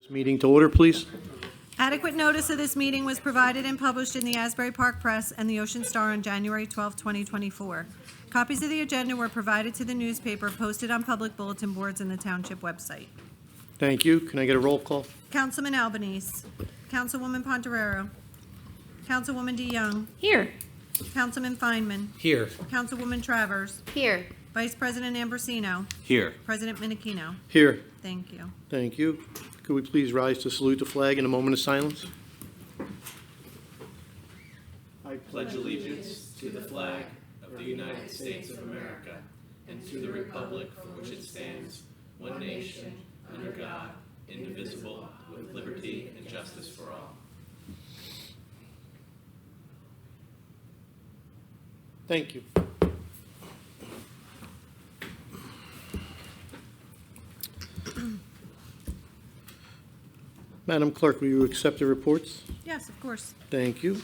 Meeting to order, please. Adequate notice of this meeting was provided and published in the Asbury Park Press and the Ocean Star on January 12, 2024. Copies of the agenda were provided to the newspaper, posted on public bulletin boards and the Township website. Thank you. Can I get a roll call? Councilman Albanese. Councilwoman Pontorero. Councilwoman DeYoung. Here. Councilman Feinman. Here. Councilwoman Travers. Here. Vice President Ambrosino. Here. President Minikino. Here. Thank you. Thank you. Could we please rise to salute the flag in a moment of silence? I pledge allegiance to the flag of the United States of America and to the republic for which it stands, one nation, under God, indivisible, with liberty and justice for all. Thank you. Madam Clerk, will you accept the reports? Yes, of course. Thank you.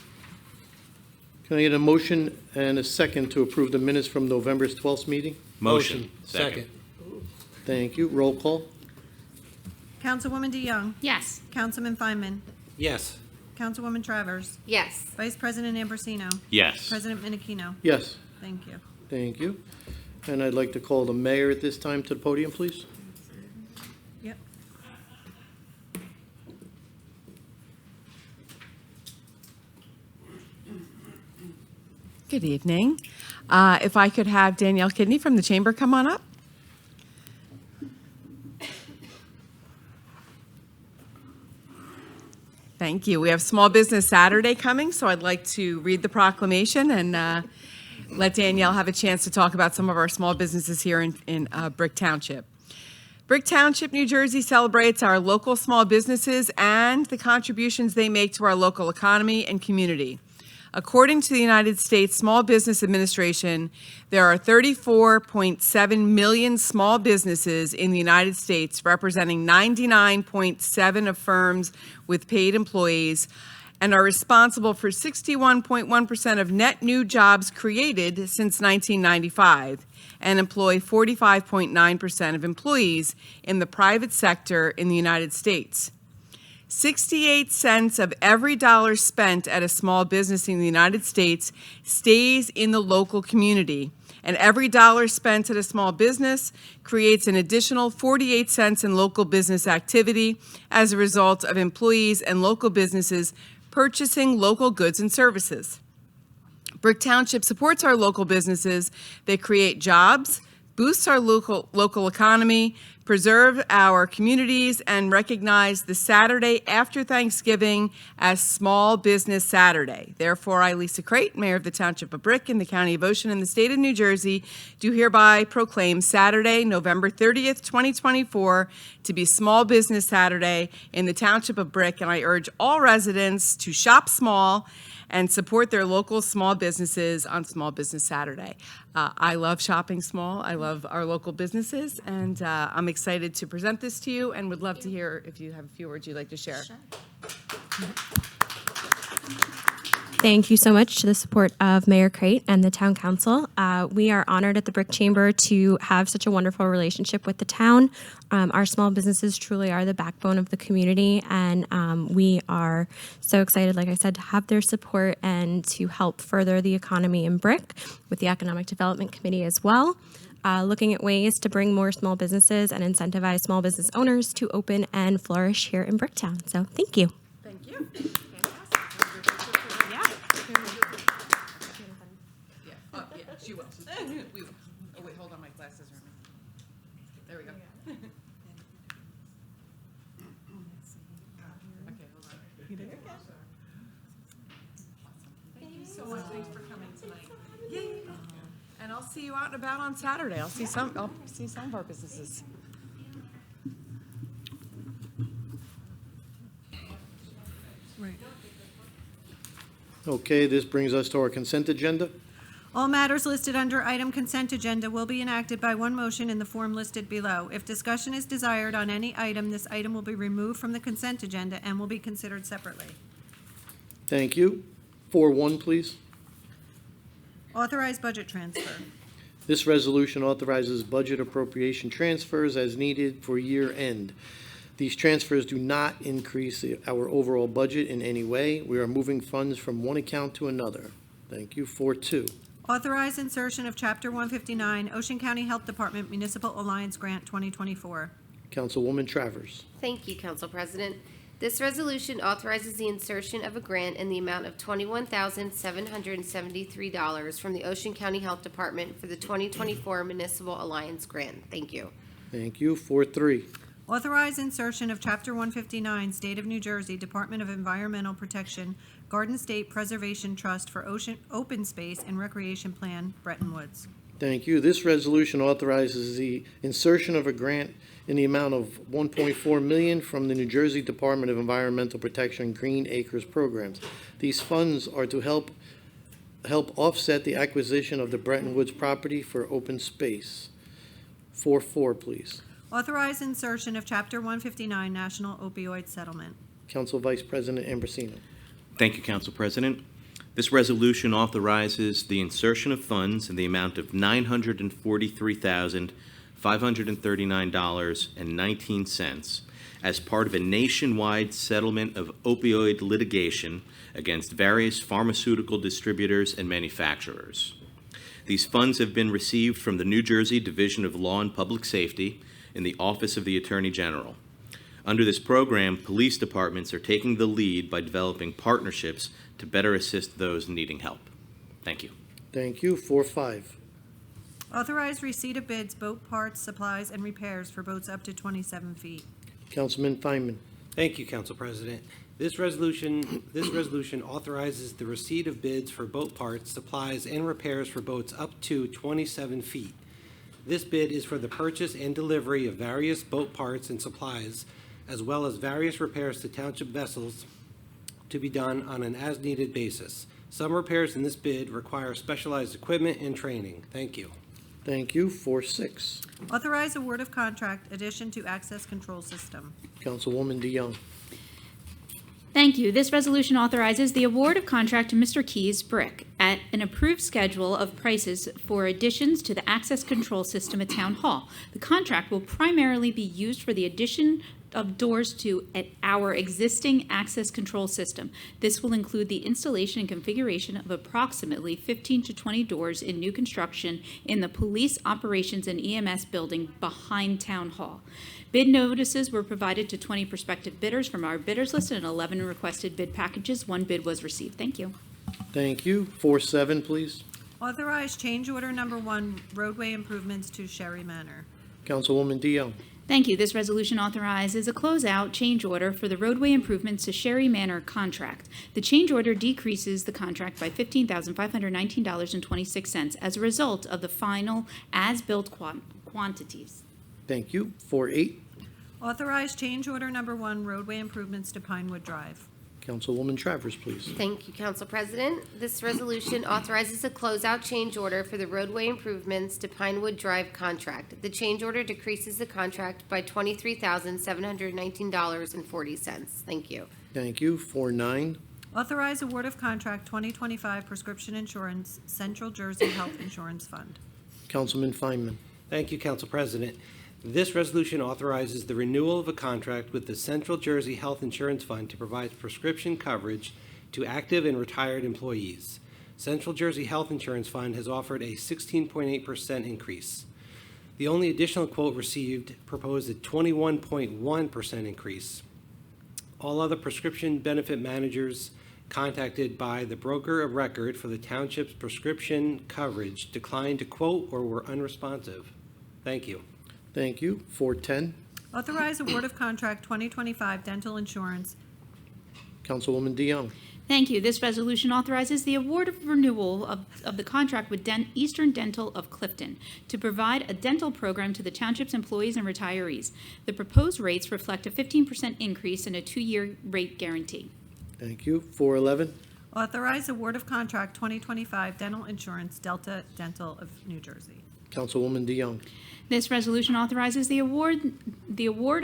Can I get a motion and a second to approve the minutes from November 12th meeting? Motion. Second. Thank you. Roll call. Councilwoman DeYoung. Yes. Councilman Feinman. Yes. Councilwoman Travers. Yes. Vice President Ambrosino. Yes. President Minikino. Yes. Thank you. Thank you. And I'd like to call the mayor at this time to the podium, please. Yep. Good evening. If I could have Danielle Kidney from the Chamber come on up. Thank you. We have Small Business Saturday coming, so I'd like to read the proclamation and let Danielle have a chance to talk about some of our small businesses here in Brick Township. Brick Township, New Jersey celebrates our local small businesses and the contributions they make to our local economy and community. According to the United States Small Business Administration, there are 34.7 million small businesses in the United States, representing 99.7% of firms with paid employees, and are responsible for 61.1% of net new jobs created since 1995, and employ 45.9% of employees in the private sector in the United States. 68 cents of every dollar spent at a small business in the United States stays in the local community, and every dollar spent at a small business creates an additional 48 cents in local business activity as a result of employees and local businesses purchasing local goods and services. Brick Township supports our local businesses. They create jobs, boosts our local economy, preserve our communities, and recognize the Saturday after Thanksgiving as Small Business Saturday. Therefore, I, Lisa Crate, Mayor of the Township of Brick in the County of Ocean and the State of New Jersey, do hereby proclaim Saturday, November 30th, 2024, to be Small Business Saturday in the Township of Brick, and I urge all residents to shop small and support their local small businesses on Small Business Saturday. I love shopping small. I love our local businesses, and I'm excited to present this to you and would love to hear if you have a few words you'd like to share. Sure. Thank you so much to the support of Mayor Crate and the Town Council. We are honored at the Brick Chamber to have such a wonderful relationship with the town. Our small businesses truly are the backbone of the community, and we are so excited, like I said, to have their support and to help further the economy in Brick with the Economic Development Committee as well. Looking at ways to bring more small businesses and incentivize small business owners to open and flourish here in Bricktown. So thank you. Thank you. She will. We will. Oh, wait, hold on, my glasses are in. There we go. Okay, hold on. Thank you so much. Thanks for coming tonight. Yay. And I'll see you out and about on Saturday. I'll see some of our businesses. Right. Okay, this brings us to our consent agenda. All matters listed under item consent agenda will be enacted by one motion in the form listed below. If discussion is desired on any item, this item will be removed from the consent agenda and will be considered separately. Thank you. 4.1, please. Authorized budget transfer. This resolution authorizes budget appropriation transfers as needed for year end. These transfers do not increase our overall budget in any way. We are moving funds from one account to another. Thank you. 4.2. Authorize insertion of Chapter 159, Ocean County Health Department Municipal Alliance Grant 2024. Councilwoman Travers. Thank you, Council President. This resolution authorizes the insertion of a grant in the amount of $21,773 from the Ocean County Health Department for the 2024 Municipal Alliance Grant. Thank you. Thank you. 4.3. Authorize insertion of Chapter 159, State of New Jersey Department of Environmental Protection, Garden State Preservation Trust for Open Space and Recreation Plan, Bretton Woods. Thank you. This resolution authorizes the insertion of a grant in the amount of $1.4 million from the New Jersey Department of Environmental Protection Green Acres programs. These funds are to help offset the acquisition of the Bretton Woods property for open space. 4.4, please. Authorize insertion of Chapter 159, National Opioid Settlement. Council Vice President Ambrosino. Thank you, Council President. This resolution authorizes the insertion of funds in the amount of $943,539.19 as part of a nationwide settlement of opioid litigation against various pharmaceutical distributors and manufacturers. These funds have been received from the New Jersey Division of Law and Public Safety in the Office of the Attorney General. Under this program, police departments are taking the lead by developing partnerships to better assist those needing help. Thank you. Thank you. 4.5. Authorize receipt of bids, boat parts, supplies, and repairs for boats up to 27 feet. Councilman Feynman. Thank you, Council President. This resolution authorizes the receipt of bids for boat parts, supplies, and repairs for boats up to 27 feet. This bid is for the purchase and delivery of various boat parts and supplies, as well as various repairs to township vessels to be done on an as-needed basis. Some repairs in this bid require specialized equipment and training. Thank you. Thank you. 4.6. Authorize award of contract, addition to access control system. Councilwoman DeYoung. Thank you. This resolution authorizes the award of contract to Mr. Keys Brick at an approved schedule of prices for additions to the access control system at Town Hall. The contract will primarily be used for the addition of doors to our existing access control system. This will include the installation and configuration of approximately 15 to 20 doors in new construction in the police operations and EMS building behind Town Hall. Bid notices were provided to 20 prospective bidders from our bidders list and 11 requested bid packages. One bid was received. Thank you. Thank you. 4.7, please. Authorize change order number 1, roadway improvements to Sherry Manor. Councilwoman DeYoung. Thank you. This resolution authorizes a closeout change order for the roadway improvements to Sherry Manor contract. The change order decreases the contract by $15,519.26 as a result of the final as-built quantities. Thank you. 4.8. Authorize change order number 1, roadway improvements to Pinewood Drive. Councilwoman Travers, please. Thank you, Council President. This resolution authorizes a closeout change order for the roadway improvements to Pinewood Drive contract. The change order decreases the contract by $23,719.40. Thank you. Thank you. 4.9. Authorize award of contract 2025 prescription insurance, Central Jersey Health Insurance Fund. Councilman Feynman. Thank you, Council President. This resolution authorizes the renewal of a contract with the Central Jersey Health Insurance Fund to provide prescription coverage to active and retired employees. Central Jersey Health Insurance Fund has offered a 16.8% increase. The only additional quote received proposed a 21.1% increase. All other prescription benefit managers contacted by the broker of record for the township's prescription coverage declined to quote or were unresponsive. Thank you. Thank you. 4.10. Authorize award of contract 2025 dental insurance. Councilwoman DeYoung. Thank you. This resolution authorizes the award of renewal of the contract with Eastern Dental of Clifton to provide a dental program to the township's employees and retirees. The proposed rates reflect a 15% increase and a 2-year rate guarantee. Thank you. 4.11. Authorize award of contract 2025 dental insurance, Delta Dental of New Jersey. Councilwoman DeYoung. This resolution authorizes the award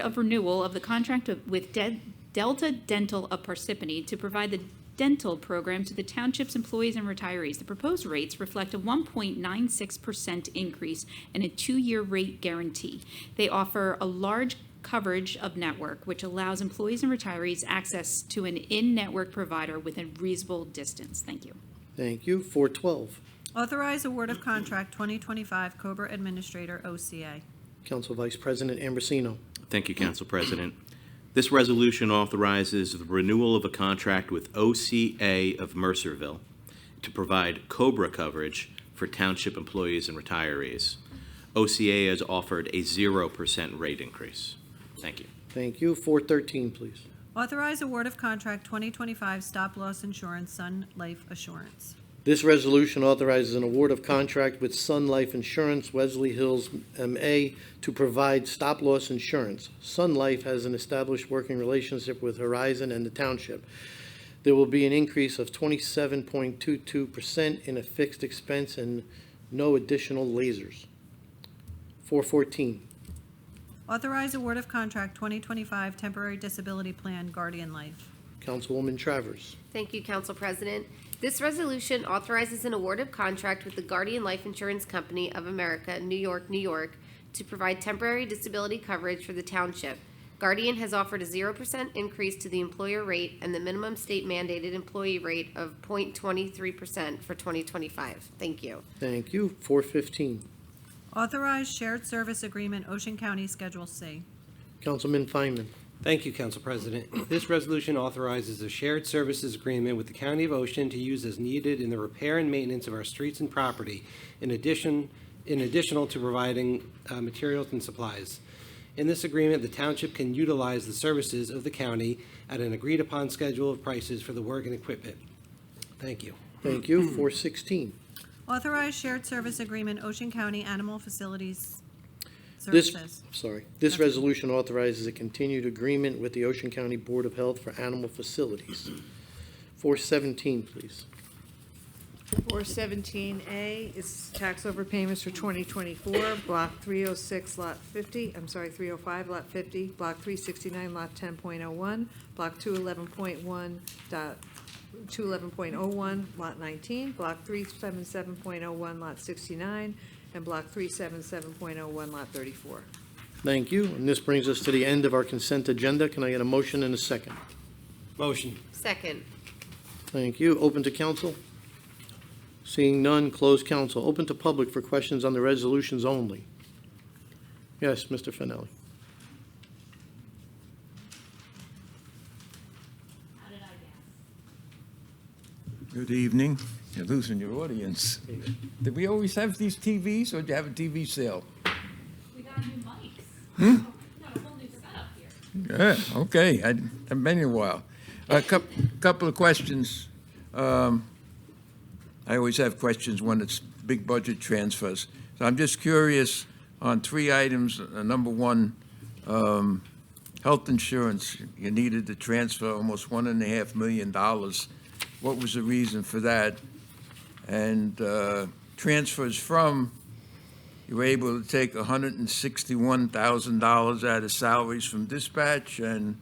of renewal of the contract with Delta Dental of Parsippany to provide the dental program to the township's employees and retirees. The proposed rates reflect a 1.96% increase and a 2-year rate guarantee. They offer a large coverage of network, which allows employees and retirees access to an in-network provider within reasonable distance. Thank you. Thank you. 412. Authorize award of contract 2025 Cobra Administrator OCA. Council Vice President Ambrosino. Thank you, Council President. This resolution authorizes the renewal of a contract with OCA of Mercerville to provide COBRA coverage for township employees and retirees. OCA has offered a 0% rate increase. Thank you. Thank you. 413, please. Authorize award of contract 2025 Stop Loss Insurance Sun Life Assurance. This resolution authorizes an award of contract with Sun Life Insurance, Wesley Hills, MA, to provide stop-loss insurance. Sun Life has an established working relationship with Horizon and the Township. There will be an increase of 27.22% in a fixed expense and no additional lasers. 414. Authorize award of contract 2025 Temporary Disability Plan Guardian Life. Councilwoman Travers. Thank you, Council President. This resolution authorizes an award of contract with the Guardian Life Insurance Company of America, New York, New York, to provide temporary disability coverage for the township. Guardian has offered a 0% increase to the employer rate and the minimum state mandated employee rate of 0.23% for 2025. Thank you. Thank you. 415. Authorize shared service agreement Ocean County Schedule C. Councilman Feynman. Thank you, Council President. This resolution authorizes a shared services agreement with the County of Ocean to use as needed in the repair and maintenance of our streets and property, in additional to providing materials and supplies. In this agreement, the township can utilize the services of the county at an agreed-upon schedule of prices for the work and equipment. Thank you. Thank you. 416. Authorize shared service agreement Ocean County Animal Facilities This Services. This resolution authorizes a continued agreement with the Ocean County Board of Health for animal facilities. 417, please. 417A is tax overpayments for 2024, Block 306, Lot 50, 305, Lot 50, Block 369, Lot 10.01, Block 211.01, Lot 19, Block 377.01, Lot 69, and Block 377.01, Lot 34. Thank you. And this brings us to the end of our consent agenda. Can I get a motion and a second? Motion. Second. Thank you. Open to council? Seeing none, close council. Open to public for questions on the resolutions only. Yes, Mr. Finelli. Good evening. You're losing your audience. Did we always have these TVs, or did you have a TV sale? We got new mics. We got a whole new setup here. Yeah, okay. I haven't been here a while. A couple of questions. I always have questions when it's big budget transfers. So I'm just curious on three items. Number one, health insurance. You needed to transfer almost $1.5 million. What was the reason for that? And transfers from, you were able to take $161,000 out of salaries from dispatch and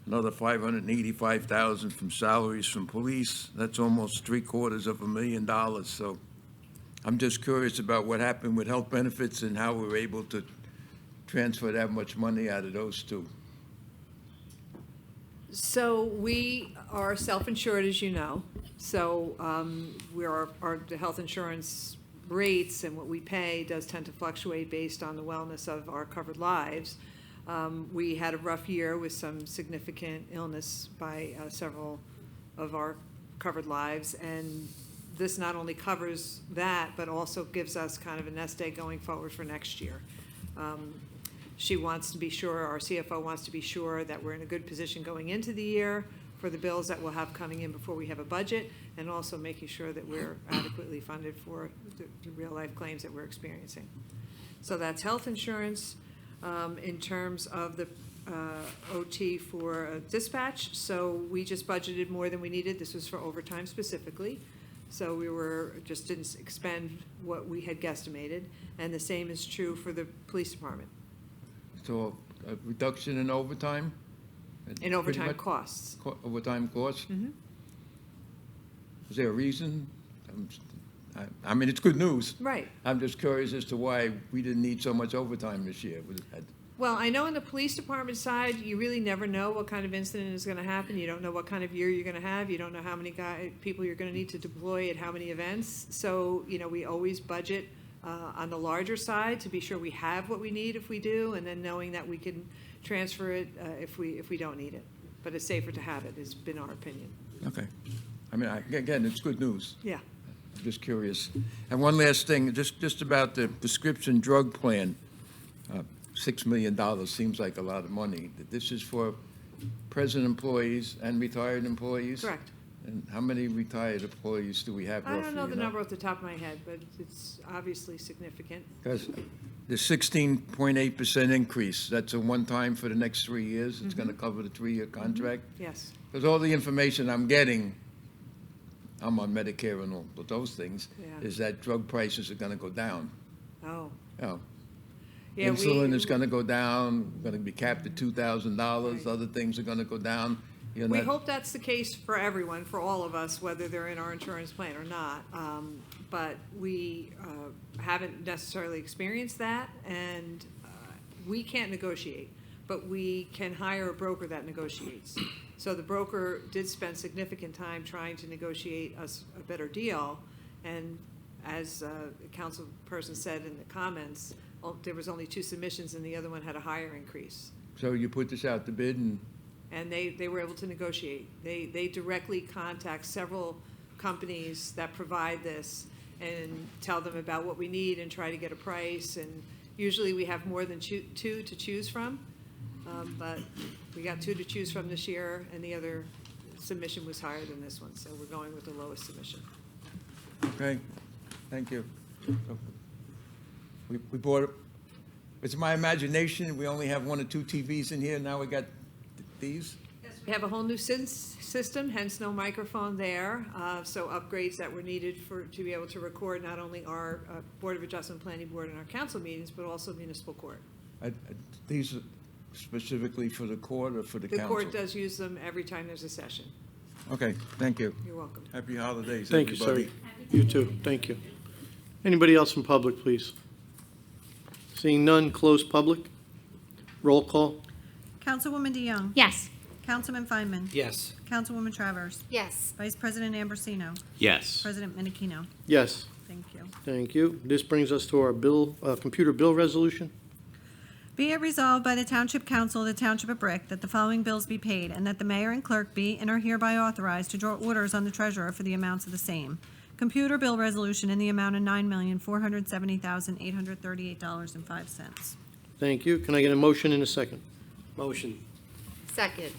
another $585,000 from salaries from police. That's almost $750,000. So I'm just curious about what happened with health benefits and how we were able to transfer that much money out of those two. So we are self-insured, as you know. So the health insurance rates and what we pay does tend to fluctuate based on the wellness of our covered lives. We had a rough year with some significant illness by several of our covered lives, and this not only covers that, but also gives us kind of a nest egg going forward for next year. She wants to be sure, our CFO wants to be sure that we're in a good position going into the year for the bills that we'll have coming in before we have a budget, and also making sure that we're adequately funded for the real-life claims that we're experiencing. So that's health insurance. In terms of the OT for dispatch, so we just budgeted more than we needed. This was for overtime specifically. So we just didn't expend what we had guesstimated, and the same is true for the police department. So a reduction in overtime? In overtime costs. Overtime costs? Mm-hmm. Is there a reason? I mean, it's good news. Right. I'm just curious as to why we didn't need so much overtime this year. Well, I know in the police department side, you really never know what kind of incident is gonna happen. You don't know what kind of year you're gonna have. You don't know how many people you're gonna need to deploy at how many events. So, we always budget on the larger side to be sure we have what we need if we do, and then knowing that we can transfer it if we don't need it. But it's safer to have it, has been our opinion. Okay. I mean, again, it's good news. Yeah. I'm just curious. And one last thing, just about the prescription drug plan. $6 million seems like a lot of money. This is for present employees and retired employees? Correct. And how many retired employees do we have roughly? I don't know the you number off the top of my head, but it's obviously significant. Because the 16.8% increase, that's a one-time for the next 3 years? It's going to cover the 3-year contract? Yes. Because all the information I'm getting, I'm on Medicare and all of those things, Yeah. is that drug prices are going to go down. Oh. Oh. Yeah, Insulin is going to go down, going to be capped at $2,000. Other things are going to go down. You're We not- hope that's the case for everyone, for all of us, whether they're in our insurance plan or not. But we haven't necessarily experienced that, and we can't negotiate, but we can hire a broker that negotiates. So the broker did spend significant time trying to negotiate us a better deal, and as the council person said in the comments, there was only 2 submissions, and the other one had a higher increase. So you put this out to bid, and And they were able to negotiate. They directly contact several companies that provide this and tell them about what we need and try to get a price. And usually we have more than 2 to choose from, but we got 2 to choose from this year, and the other submission was higher than this one, so we're going with the lowest submission. okay, thank you. We bought it. It's my imagination, we only have 1 or 2 TVs in here, now we got these? We have a whole new system, hence no microphone there, so upgrades that were needed to be able to record not only our Board of Adjustment Planning Board and our council meetings, but also municipal court. These are specifically for the court or for the The council? court does use them every time there's a session. Okay, thank you. You're welcome. Happy holidays, Thank you, everybody. sir. You too, thank you. Anybody else from public, please? Seeing none, close public. Roll call. Councilwoman DeYoung. Yes. Councilman Feynman. Yes. Councilwoman Travers. Yes. Vice President Ambrosino. Yes. President Menachino. Yes, Thank you. thank you. This brings us to our computer bill resolution. Be it resolved by the Township Council of the Township of Brick that the following bills be paid, and that the mayor and clerk be and are hereby authorized to draw orders on the treasurer for the amounts of the same. Computer bill resolution in the amount of $9,470,838.05. Thank you. Can I get a motion in a second? Motion. Second.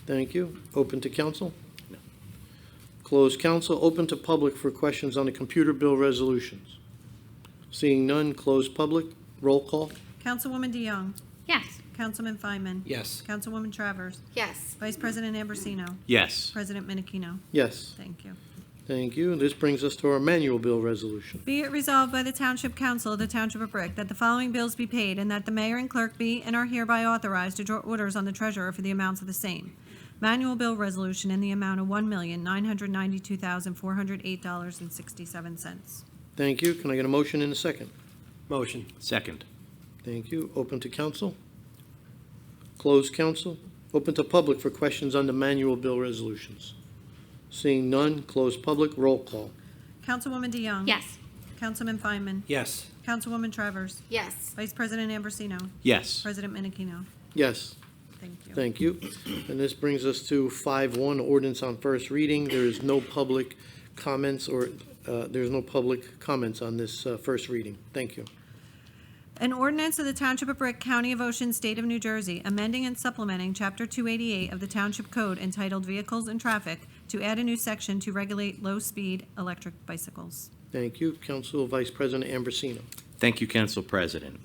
Thank you. Open to council? No. Closed council. Open to public for questions on the computer bill resolutions. Seeing none, closed public. Roll call. Councilwoman DeYoung. Yes. Councilman Feynman. Yes. Councilwoman Travers. Yes. Vice President Ambrosino. Yes. President Menachino. Yes, Thank you. thank you. This brings us to our manual bill resolution. Be it resolved by the Township Council of the Township of Brick that the following bills be paid, and that the mayor and clerk be and are hereby authorized to draw orders on the treasurer for the amounts of the same. Manual bill resolution in the amount of $1,992,408.67. Thank you. Can I get a motion in a second? Motion. Second. Thank you. Open to council. Closed council. Open to public for questions on the manual bill resolutions. Seeing none, closed public. Roll call. Councilwoman DeYoung. Yes. Councilman Feynman. Yes. Councilwoman Travers. Yes. Vice President Ambrosino. Yes. President Menachino. Yes, Thank you. thank you. And this brings us to 5-1, ordinance on first reading. There is no public comments there's no public comments on this first reading. Thank you. An ordinance of the Township of Brick, County of Ocean, State of New Jersey, amending and supplementing Chapter 288 of the Township Code entitled Vehicles and Traffic to add a new section to regulate low-speed electric bicycles. Thank you. Council Vice President Ambrosino. Thank you, Council President.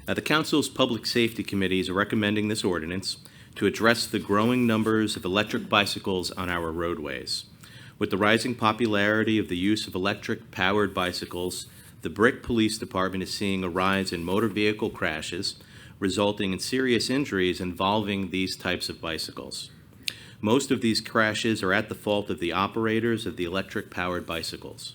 The Council's Public Safety Committees are recommending this ordinance to address the growing numbers of electric bicycles on our roadways. With the rising popularity of the use of electric-powered bicycles, the Brick Police Department is seeing a rise in motor vehicle crashes, resulting in serious injuries involving these types of bicycles. Most of these crashes are at the fault of the operators of the electric-powered bicycles.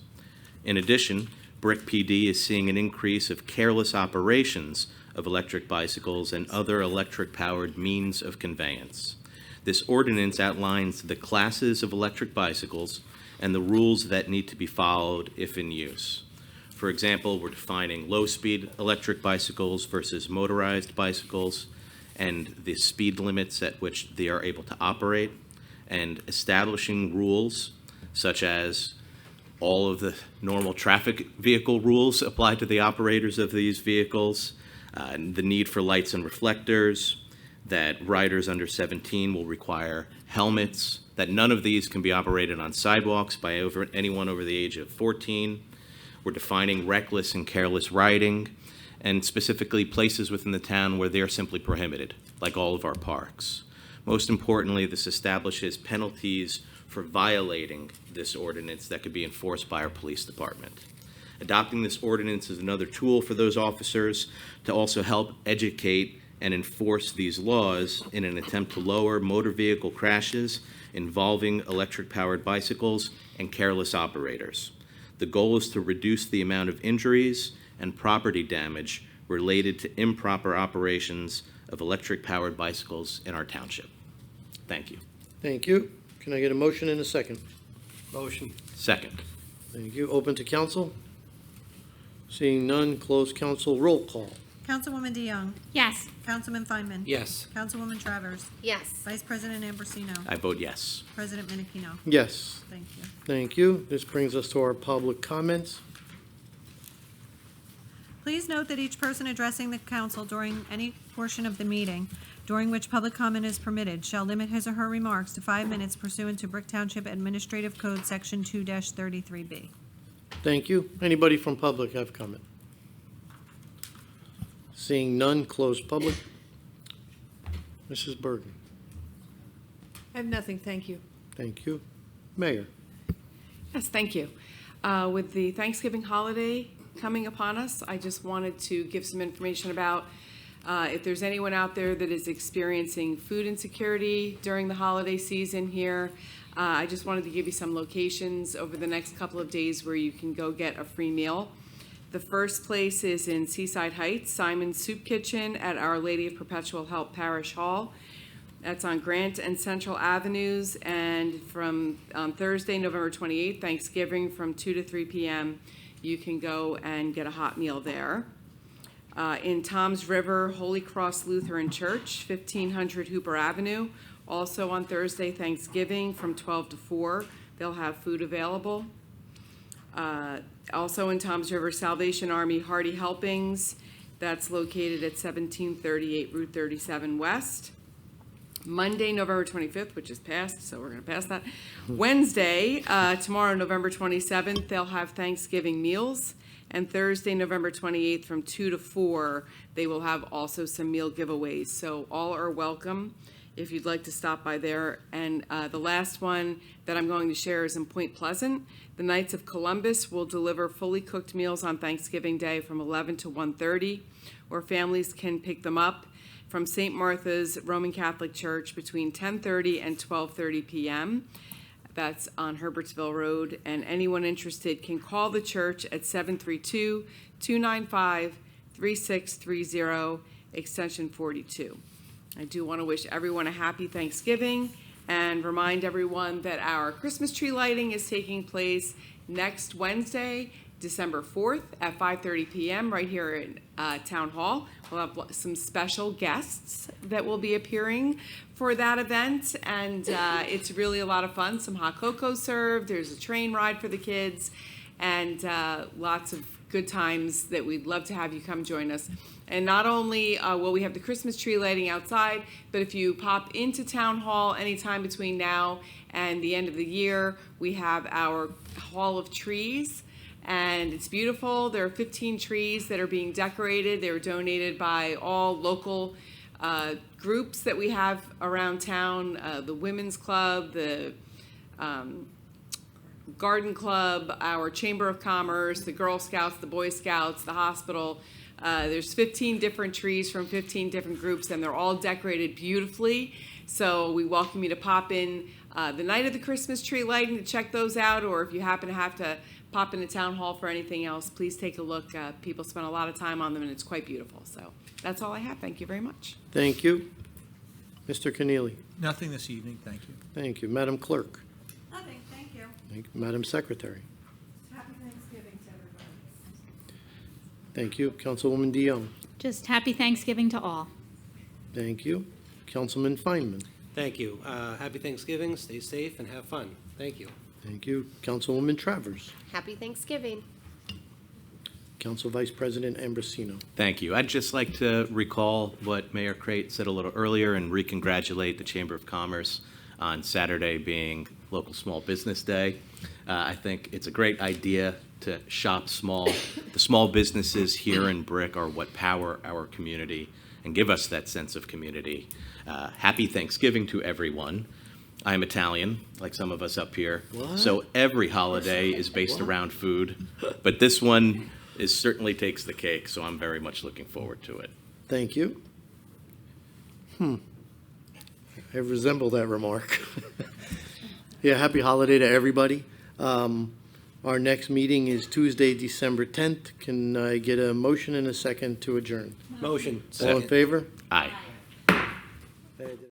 In addition, Brick PD is seeing an increase of careless operations of electric bicycles and other electric-powered means of conveyance. This ordinance outlines the classes of electric bicycles and the rules that need to be followed if in use. For example, we're defining low-speed electric bicycles versus motorized bicycles and the speed limits at which they are able to operate, and establishing rules such as all of the normal traffic vehicle rules apply to the operators of these vehicles, the need for lights and reflectors, that riders under 17 will require helmets, that none of these can be operated on sidewalks by anyone over the age of 14. We're defining reckless and careless riding, and specifically places within the town where they are simply prohibited, like all of our parks. Most importantly, this establishes penalties for violating this ordinance that could be enforced by our police department. Adopting this ordinance is another tool for those officers to also help educate and enforce these laws in an attempt to lower motor vehicle crashes involving electric-powered bicycles and careless operators. The goal is to reduce the amount of injuries and property damage related to improper operations of electric-powered bicycles in our township. Thank you. Thank you. Can I get a motion and a second? Motion. Second. Thank you. Open to council? Seeing none, close council. Roll call. Councilwoman DeYoung. Yes. Councilman Feinman. Yes. Councilwoman Travers. Yes. Vice President Ambrosino. I vote yes. President Menachino. Yes. Thank you. Thank you. This brings us to our public comments. Please note that each person addressing the council during any portion of the meeting during which public comment is permitted shall limit his or her remarks to 5 minutes pursuant to Brick Township Administrative Code Section 2-33B. Thank you. Anybody from public have comment? Seeing none, close public. Mrs. Bergen. I have nothing, thank you. Thank you. Mayor. Yes, thank you. With the Thanksgiving holiday coming upon us, I just wanted to give some information about if there's anyone out there that is experiencing food insecurity during the holiday season here. I just wanted to give you some locations over the next couple of days where you can go get a free meal. The first place is in Seaside Heights, Simon's Soup Kitchen at Our Lady of Perpetual Help Parish Hall. That's on Grant and Central Avenues, and from Thursday, November 28th, Thanksgiving, from 2 to 3 p.m., you can go and get a hot meal there. In Toms River, Holy Cross Lutheran Church, 1500 Hooper Avenue, also on Thursday, Thanksgiving, from 12 to 4, they'll have food available. Also in Toms River, Salvation Army Hearty Helpings, that's located at 1738 Route 37 West. Monday, November 25th, which is past, so we're going to pass that. Wednesday, tomorrow, November 27th, they'll have Thanksgiving meals. And Thursday, November 28th, from 2 to 4, they will have also some meal giveaways. So all are welcome if you'd like to stop by there. And the last one that I'm going to share is in Point Pleasant. The Knights of Columbus will deliver fully cooked meals on Thanksgiving Day from 11 to 1:30, or families can pick them up from St. Martha's Roman Catholic Church between 10:30 and 12:30 p.m. That's on Herbertsville Road, and anyone interested can call the church at 732-295-3630, extension 42. I do want to wish everyone a happy Thanksgiving and remind everyone that our Christmas tree lighting is taking place next Wednesday, December 4th at 5:30 p.m. right here in Town Hall. We'll have some special guests that will be appearing for that event, and it's really a lot of fun. Some hot cocoa served, there's a train ride for the kids, and lots of good times that we'd love to have you come join us. And not only will we have the Christmas tree lighting outside, but if you pop into Town Hall anytime between now and the end of the year, we have our Hall of Trees. And it's beautiful. There are 15 trees that are being decorated. They were donated by all local groups that we have around town, the Women's Club, the Garden Club, our Chamber of Commerce, the Girl Scouts, the Boy Scouts, the hospital. There's 15 different trees from 15 different groups, and they're all decorated beautifully. So we welcome you to pop in the night of the Christmas tree lighting to check those out, or if you happen to have to pop into Town Hall for anything else, please take a look. People spend a lot of time on them, and it's quite beautiful. So that's all I have. Thank you very much. Thank you. Mr. Keneally? Nothing this evening, thank you. Thank you. Madam Clerk? Nothing, thank you. Thank you. Madam Secretary? Happy Thanksgiving to everybody. Thank you. Councilwoman DeYoung? Just happy Thanksgiving to all. Thank you. Councilman Feinman? Thank you. Happy Thanksgiving, stay safe, and have fun. Thank you. Thank you. Councilwoman Travers? Happy Thanksgiving. Council Vice President Ambrosino? Thank you. I'd just like to recall what Mayor Crate said a little earlier and re-congratulate the Chamber of Commerce on Saturday being Local Small Business Day. I think it's a great idea to shop small. The small businesses here in Brick are what power our community and give us that sense of community. Happy Thanksgiving to everyone. I'm Italian, like some of us up here, so every holiday is based around food, but this one certainly takes the cake, so I'm very much looking forward to it. Thank you. I resemble that remark. Yeah, happy holiday to everybody. Our next meeting is Tuesday, December 10th. Can I get a motion and a second to adjourn? Motion. All in favor? Aye.